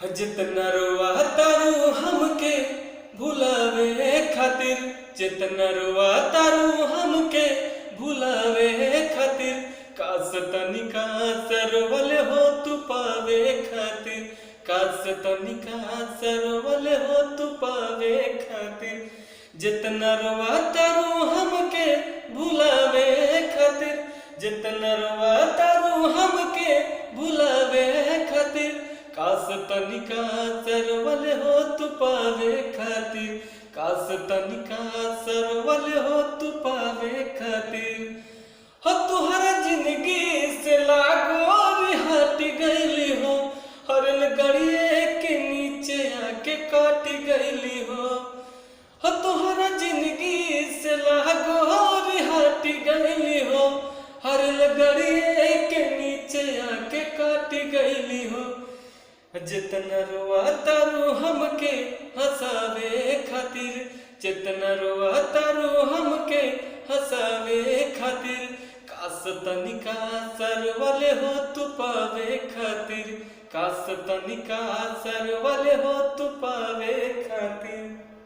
जितना रोवा तारू हमके भुलावे खातिर, जितना रोवा तारू हमके भुलावे खातिर, काश तनिका सरवल हो तू पावे खातिर, काश तनिका सरवल हो तू पावे खातिर। जितना रोवा तारू हमके भुलावे खातिर, जितना रोवा तारू हमके भुलावे खातिर, काश तनिका सरवल हो तू पावे खातिर, काश तनिका सरवल हो तू पावे खातिर। हो तुहरा जिंदगी से लागो हट गईली हो, हरल गड़िए के नीचे आके काट गईली हो। हो तुहरा जिंदगी से लागो हट गईली हो, हरल गड़िए के नीचे आके काट गईली हो। जितना रोवा तारू हमके हंसावे खातिर, जितना रोवा तारू हमके हंसावे खातिर, काश तनिका सरवल हो तू पावे खातिर, काश तनिका सरवल हो तू पावे खातिर।